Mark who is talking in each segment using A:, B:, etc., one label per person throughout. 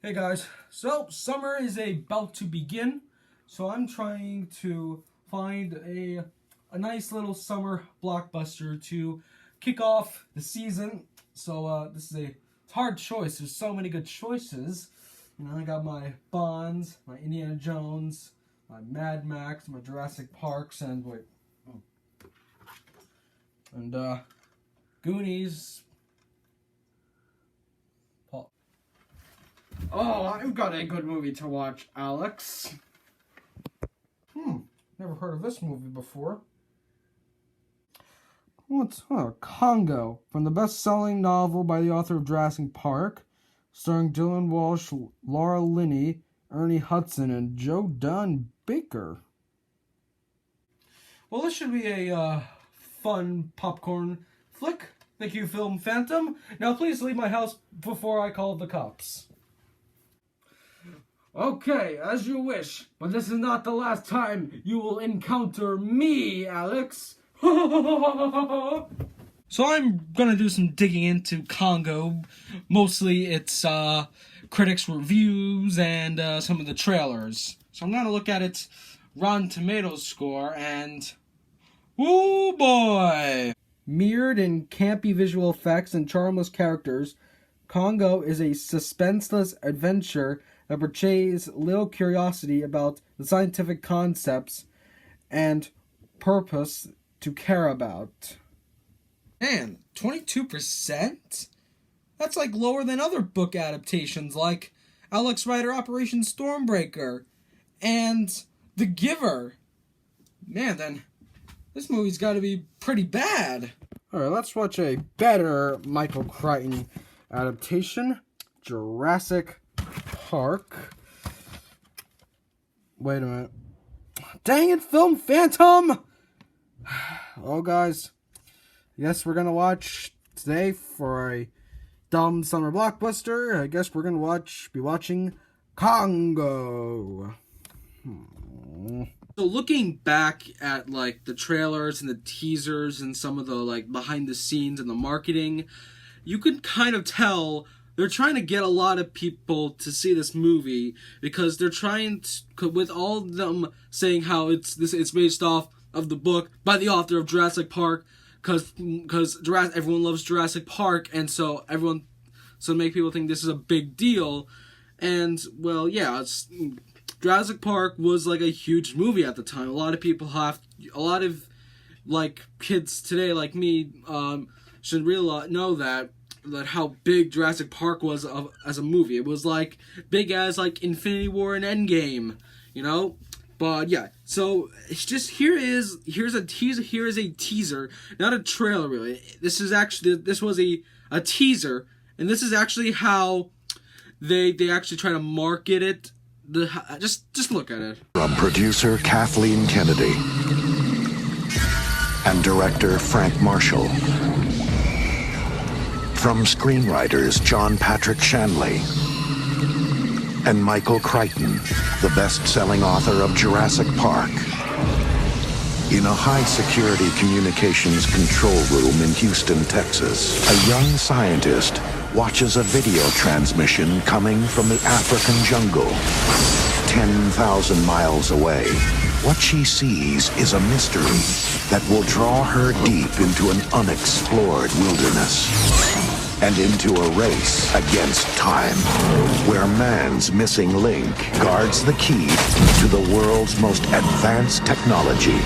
A: Hey guys, so summer is about to begin, so I'm trying to find a nice little summer blockbuster to kick off the season. So this is it's a hard choice. There's so many good choices. I got my Bonds, my Indiana Jones, my Mad Max, my Jurassic Parks, and Goonies. Oh, I've got a good movie to watch, Alex. Never heard of this movie before. What's Congo, from the best-selling novel by the author of Jurassic Park, starring Dylan Walsh, Laura Linney, Ernie Hudson, and Joe Dunn Baker. Well, this should be a fun popcorn flick. Thank you, Film Phantom. Now, please leave my house before I call the cops. Okay, as you wish, but this is not the last time you will encounter me, Alex. So I'm gonna do some digging into Congo. Mostly it's critics' reviews and some of the trailers. So I'm gonna look at its Rotten Tomatoes score and... woo boy! Mirrored in campy visual effects and charmless characters, Congo is a suspenseless adventure that portrays little curiosity about the scientific concepts and purpose to care about. Man, 22%? That's like lower than other book adaptations like Alex Rider Operation Stormbreaker and The Giver. Man, then this movie's got to be pretty bad. Alright, let's watch a better Michael Crichton adaptation, Jurassic Park. Wait a minute. Dang it, Film Phantom! Oh, guys. Yes, we're gonna watch today for a dumb summer blockbuster. I guess we're gonna be watching Congo. So looking back at the trailers and the teasers and some of the behind the scenes and the marketing, you could kind of tell they're trying to get a lot of people to see this movie because they're trying to, with all of them saying how it's based off of the book by the author of Jurassic Park, because everyone loves Jurassic Park, and so make people think this is a big deal. And well, yeah, Jurassic Park was a huge movie at the time. A lot of kids today like me should really know that how big Jurassic Park was as a movie. It was big as Infinity War and Endgame, But yeah, so it's just here's a teaser, not a trailer really. This was a teaser, and this is actually how they actually try to market it. Just look at it.
B: From producer Kathleen Kennedy and director Frank Marshall. From screenwriters John Patrick Shanley and Michael Crichton, the best-selling author of Jurassic Park. In a high-security communications control room in Houston, Texas, a young scientist watches a video transmission coming from the African jungle, 10,000 miles away. What she sees is a mystery that will draw her deep into an unexplored wilderness and into a race against time, where man's missing link guards the key to the world's most advanced technology.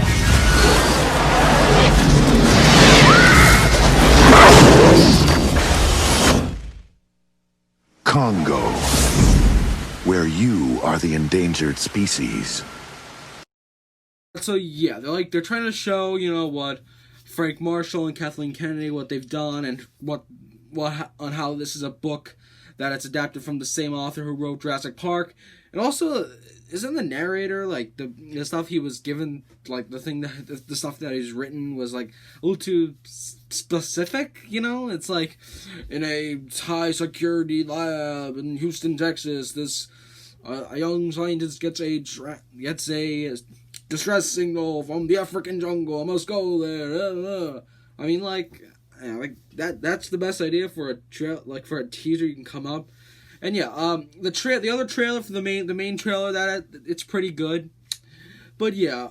B: Congo, where you are the endangered species.
A: So yeah, they're trying to show, what Frank Marshall and Kathleen Kennedy, what they've done, and on how this is a book that it's adapted from the same author who wrote Jurassic Park. And also, isn't the narrator the stuff he was given, the stuff that he's written was a little too specific, It's in a high security lab in Houston, Texas, this a young scientist gets a distress signal from the African jungle. I must go there. I mean, that's the best idea for a teaser you can come up. And yeah, the other trailer for the main trailer, that it's pretty good. But yeah,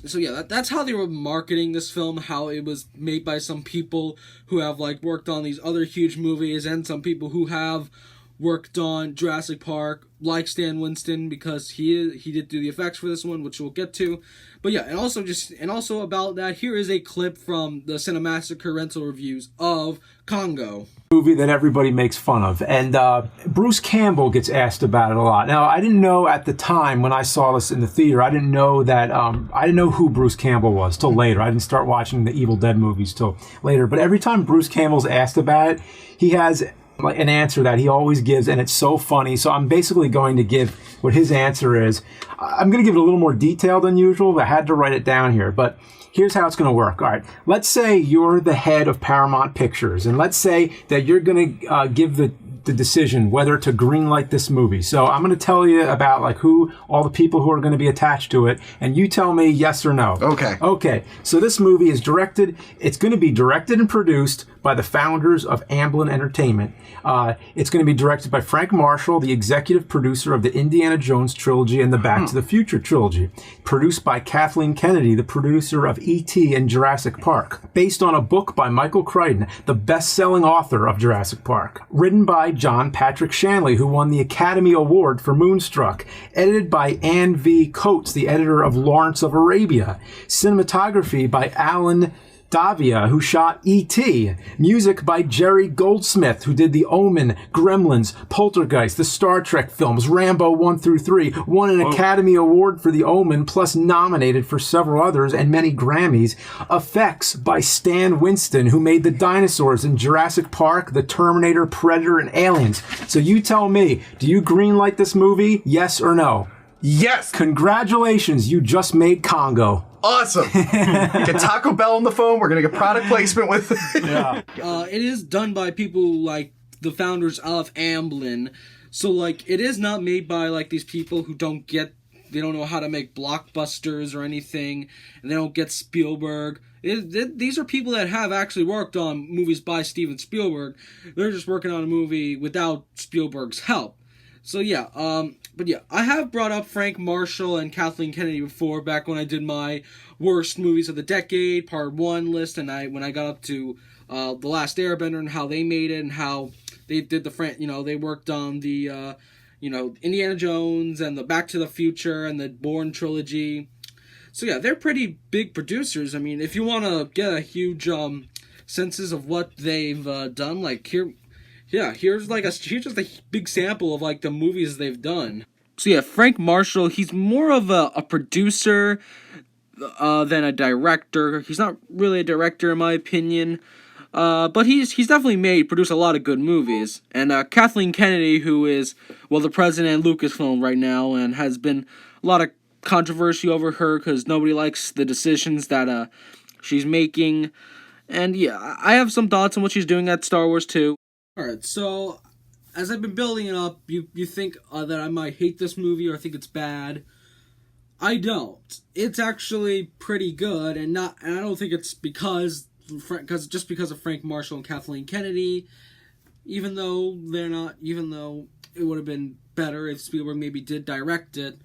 A: so yeah, that's how they were marketing this film, how it was made by some people who have like worked on these other huge movies, and some people who have worked on Jurassic Park, like Stan Winston, because he did do the effects for this one, which we'll get to. But yeah, and also about that, here is a clip from the Cinemassacre rental reviews of Congo.
C: Movie that everybody makes fun of, and Bruce Campbell gets asked about it a lot. Now, I didn't know at the time when I saw this in the theater, I didn't know that I didn't know who Bruce Campbell was till later. I didn't start watching the Evil Dead movies till later. But every time Bruce Campbell's asked about it, he has like an answer that he always gives, and it's so funny. So I'm basically going to give what his answer is. I'm going to give it a little more detail than usual, but I had to write it down here. But here's how it's going to work. All right, let's say you're the head of Paramount Pictures, and let's say that you're going to give the decision whether to greenlight this movie. So I'm going to tell you about like who all the people who are going to be attached to it, and you tell me yes or no. Okay. So this movie is directed. It's going to be directed and produced by the founders of Amblin Entertainment. It's going to be directed by Frank Marshall, the executive producer of the Indiana Jones trilogy and the Back to the Future trilogy. Produced by Kathleen Kennedy, the producer of E.T. and Jurassic Park. Based on a book by Michael Crichton, the best-selling author of Jurassic Park. Written by John Patrick Shanley, who won the Academy Award for Moonstruck. Edited by Ann V. Coates, the editor of Lawrence of Arabia. Cinematography by Alan Davia, who shot E.T. Music by Jerry Goldsmith, who did The Omen, Gremlins, Poltergeist, the Star Trek films, Rambo 1 through 3, won an Academy Award for The Omen, plus nominated for several others and many Grammys. Effects by Stan Winston, who made the dinosaurs in Jurassic Park, The Terminator, Predator, and Aliens. So you tell me, do you greenlight this movie, yes or no?
D: Yes!
C: Congratulations, you just made Congo.
D: Awesome. Get Taco Bell on the phone. We're going to get product placement with it.
C: Yeah.
A: It is done by people like the founders of Amblin. So, like, it is not made by, like, these people who they don't know how to make blockbusters or anything, and they don't get Spielberg. These are people that have actually worked on movies by Steven Spielberg. They're just working on a movie without Spielberg's help. So, yeah, but yeah, I have brought up Frank Marshall and Kathleen Kennedy before, back when I did my worst movies of the decade, part 1 list, and when I got up to The Last Airbender and how they made it, and how they did they worked on the, Indiana Jones and the Back to the Future and the Bourne trilogy. So yeah, they're pretty big producers. I mean, if you want to get a huge senses of what they've done, like here's just a big sample of like the movies they've done. So yeah, Frank Marshall, he's more of a producer than a director. He's not really a director in my opinion, but he's definitely produced a lot of good movies. And Kathleen Kennedy, who is the president of Lucasfilm right now, and has been a lot of controversy over her because nobody likes the decisions that she's making. And yeah, I have some thoughts on what she's doing at Star Wars too. Alright, so as I've been building it up, you think that I might hate this movie or think it's bad. I don't. It's actually pretty good, and I don't think it's because of Frank Marshall and Kathleen Kennedy, even though it would have been better if Spielberg maybe did direct it.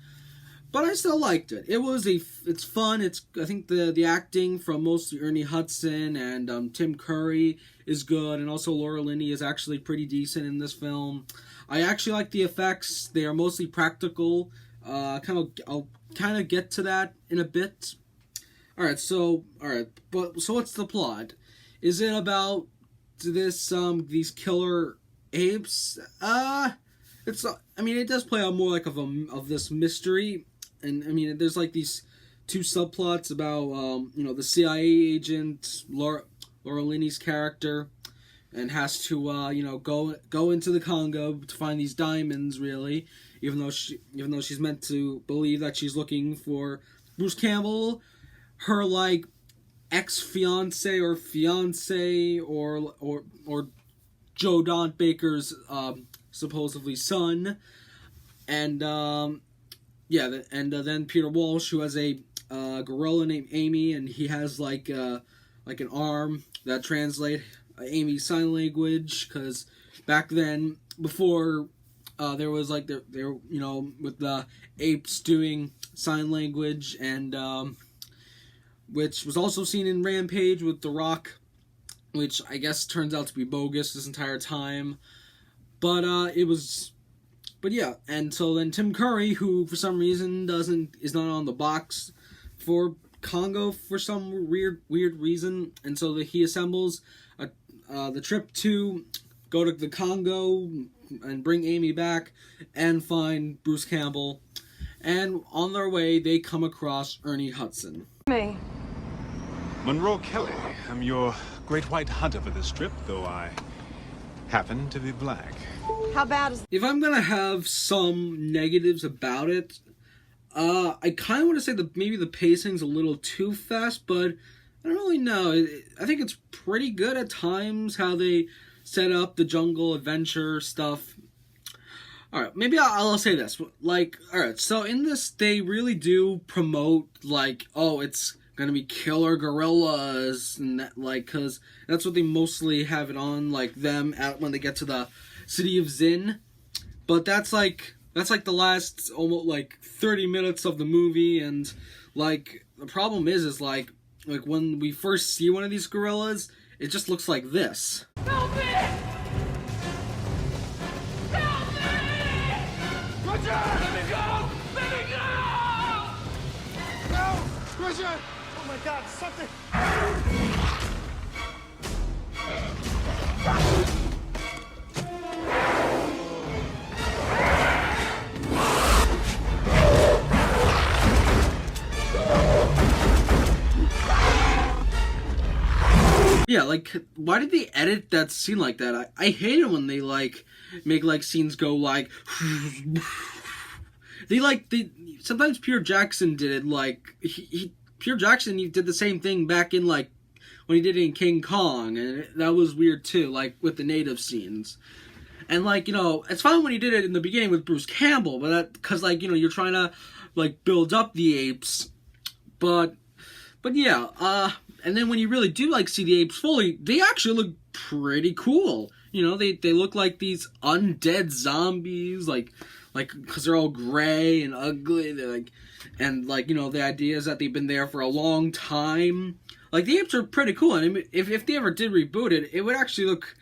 A: But I still liked it. It's fun. I think the acting from mostly Ernie Hudson and Tim Curry is good, and also Laura Linney is actually pretty decent in this film. I actually like the effects. They are mostly practical. I'll kind of get to that in a bit. So what's the plot? Is it about these killer apes? It does play out more like of this mystery. And, there's, like, these two subplots about, the CIA agent, Laura Linney's character, and has to, go into the Congo to find these diamonds, really, even though she's meant to believe that she's looking for Bruce Campbell, her, like, ex-fiance or fiance, or Joe Don Baker's, supposedly son, and, then Peter Walsh, who has a gorilla named Amy, and he has like an arm that translates Amy's sign language, because back then before there was like there you know, with the apes doing sign language, and which was also seen in Rampage with The Rock, which I guess turns out to be bogus this entire time. But yeah, and so then Tim Curry, who for some reason is not on the box for Congo for some weird reason, and so he assembles the trip to go to the Congo and bring Amy back and find Bruce Campbell, and on their way they come across Ernie Hudson.
E: Me.
F: Monroe Kelly. I'm your great white hunter for this trip, though I happen to be black.
E: How bad is...
A: If I'm gonna have some negatives about it, I kind of want to say that maybe the pacing's a little too fast, but I don't really know. I think it's pretty good at times how they set up the jungle adventure stuff. Alright, maybe I'll say this. Like, alright, so in this, they really do promote, like, oh, it's gonna be killer gorillas, and that, like, because that's what they mostly have it on, like, them at when they get to the city of Zin. But that's like the last almost, like, 30 minutes of the movie, and, like, the problem is like, when we first see one of these gorillas, it just looks like this.
G: Help me! Help me! Richard! Let me go! Let me go!
H: No! Richard! Oh my God, something!
A: Yeah, like, why did they edit that scene like that? I hate it when they, like, make, like, scenes go, like... sometimes Peter Jackson did it, like... Peter Jackson, he did the same thing back in, like, when he did it in King Kong, and that was weird, too, like, with the native scenes. And, like, you know, it's fine when he did it in the beginning with Bruce Campbell, but that... Because, like, you know, you're trying to, like, build up the apes, but yeah, and then when you really do, like, see the apes fully, they actually look pretty cool. You know, they look like these undead zombies, like, because they're all gray and ugly. They're like, and, like, you know, the idea is that they've been there for a long time. Like, the apes are pretty cool, and if they ever did reboot it, it would actually look,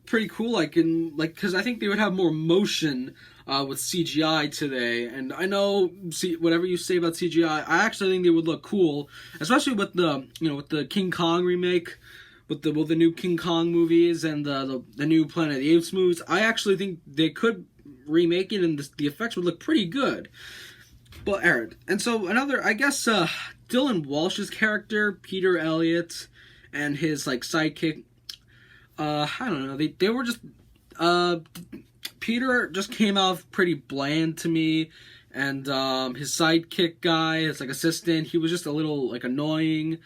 A: pretty cool, like, because I think they would have more motion with CGI today. And I know, whatever you say about CGI, I actually think they would look cool, especially with the King Kong remake, with the new King Kong movies and the new Planet of the Apes movies. I actually think they could remake it, and the effects would look pretty good. But Aaron, and so I guess Dylan Walsh's character, Peter Elliott, and his, like, sidekick, I don't know, they were just, Peter just came off pretty bland to me, and his sidekick guy, his, like, assistant, he was just a little, like, annoying.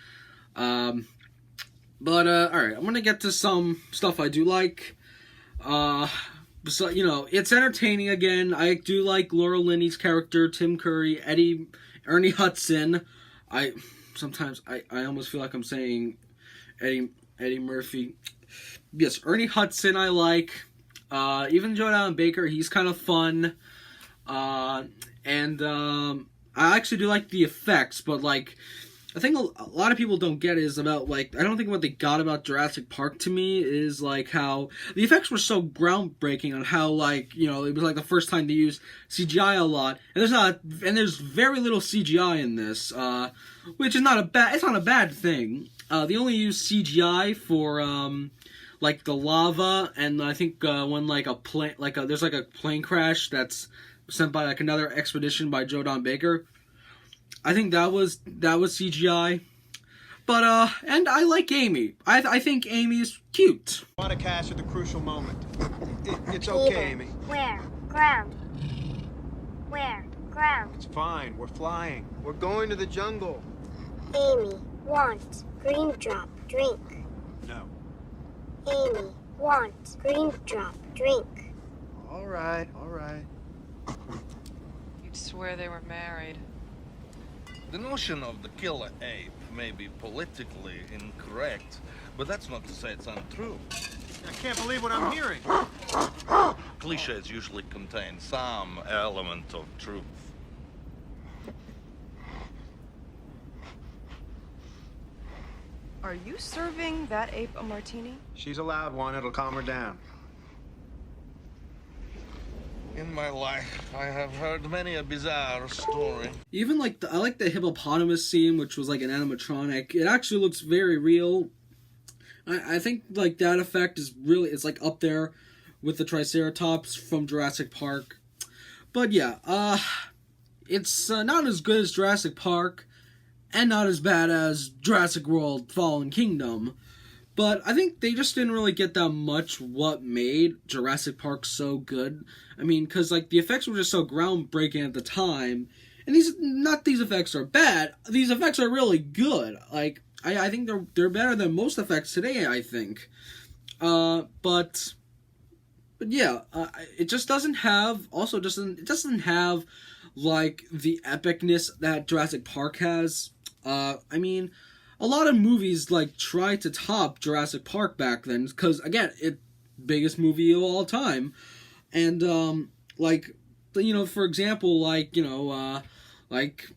A: But alright, I'm gonna get to some stuff I do like. So, you know, it's entertaining again. I do like Laura Linney's character, Tim Curry, Ernie Hudson. Sometimes I almost feel like I'm saying Eddie Murphy. Yes, Ernie Hudson I like. Even Joe Baker, he's kind of fun. And I actually do like the effects, but, like, I think a lot of people don't get is about, like, I don't think what they got about Jurassic Park to me is, like, how the effects were so groundbreaking on how, like, you know, it was, like, the first time they used CGI a lot, and there's very little CGI in this, which is not a bad thing. They only use CGI for, like, the lava, and I think when, like, there's, like, a plane crash that's sent by, like, another expedition by Joe Don Baker. I think that was CGI. But, and I like Amy. I think Amy's cute.
H: Want to cash at the crucial moment. It's okay, Amy.
I: Where? Ground. Where? Ground.
H: It's fine. We're flying. We're going to the jungle.
I: Amy, want. Green drop, drink.
H: No.
I: Amy, want. Green drop, drink.
H: All right, all right.
E: You'd swear they were married.
J: The notion of the killer ape may be politically incorrect, but that's not to say it's untrue.
H: I can't believe what I'm hearing.
J: cliches usually contain some element of truth.
E: Are you serving that ape a martini?
H: She's allowed one. It'll calm her down.
J: In my life, I have heard many a bizarre story.
A: Even like I like the hippopotamus scene, which was like an animatronic. It actually looks very real. I think like that effect is really, it's like up there with the Triceratops from Jurassic Park. But yeah, it's not as good as Jurassic Park, and not as bad as Jurassic World Fallen Kingdom. But I think they just didn't really get that much what made Jurassic Park so good. I mean, because like the effects were just so groundbreaking at the time. And these effects are bad. These effects are really good. Like I think they're better than most effects today, I think. But yeah, it just doesn't have like the epicness that Jurassic Park has. I mean, a lot of movies like try to top Jurassic Park back then, because again, biggest movie of all time, and like, you know, for example, like, you know, like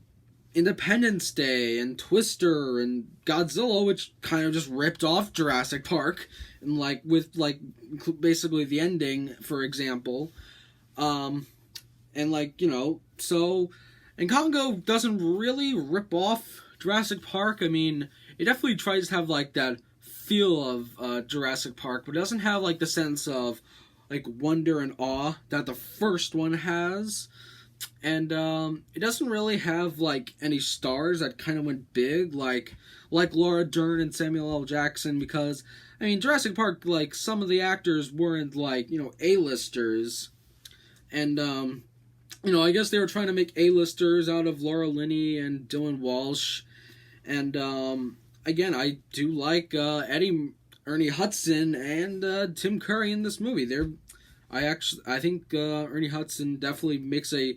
A: Independence Day and Twister and Godzilla, which kind of just ripped off Jurassic Park, and like with like basically the ending, for example, and like, you know, so, and Congo doesn't really rip off Jurassic Park. I mean, it definitely tries to have like that feel of Jurassic Park, but it doesn't have like the sense of like wonder and awe that the first one has. And it doesn't really have like any stars that kind of went big, like Laura Dern and Samuel L. Jackson, because I mean, Jurassic Park, like, some of the actors weren't like, you know, A-listers, and you know, I guess they were trying to make A-listers out of Laura Linney and Dylan Walsh. And again, I do like Ernie Hudson and Tim Curry in this movie. I think Ernie Hudson definitely makes a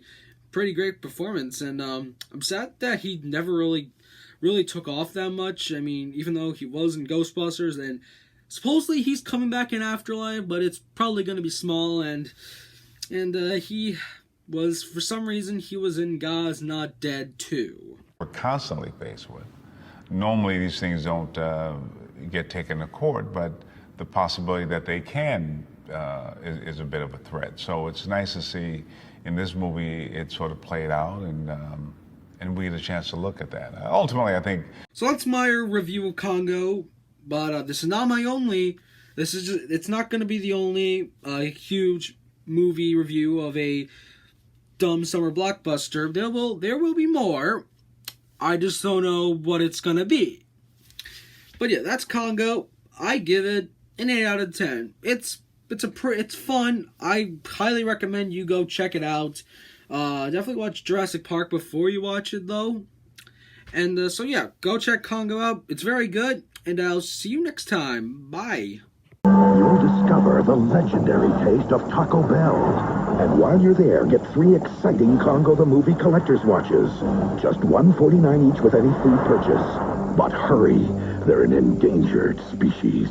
A: pretty great performance, and I'm sad that he never really took off that much. I mean, even though he was in Ghostbusters, and supposedly he's coming back in Afterlife, but it's probably going to be small, and he was, for some reason, he was in God's Not Dead 2.
F: We're constantly faced with. Normally these things don't get taken to court, but the possibility that they can is a bit of a threat. So it's nice to see in this movie it sort of played out, and we get a chance to look at that. Ultimately, I think...
A: So that's my review of Congo, but this is not my only... It's not going to be the only huge movie review of a dumb summer blockbuster. There will be more. I just don't know what it's going to be. But yeah, that's Congo. I give it an 8 out of 10. It's fun. I highly recommend you go check it out. Definitely watch Jurassic Park before you watch it, though. And so yeah, go check Congo out. It's very good, and I'll see you next time. Bye.
B: You'll discover the legendary taste of Taco Bell. And while you're there, get 3 exciting Congo the Movie collector's watches. Just $1.49 each with any food purchase. But hurry, they're an endangered species.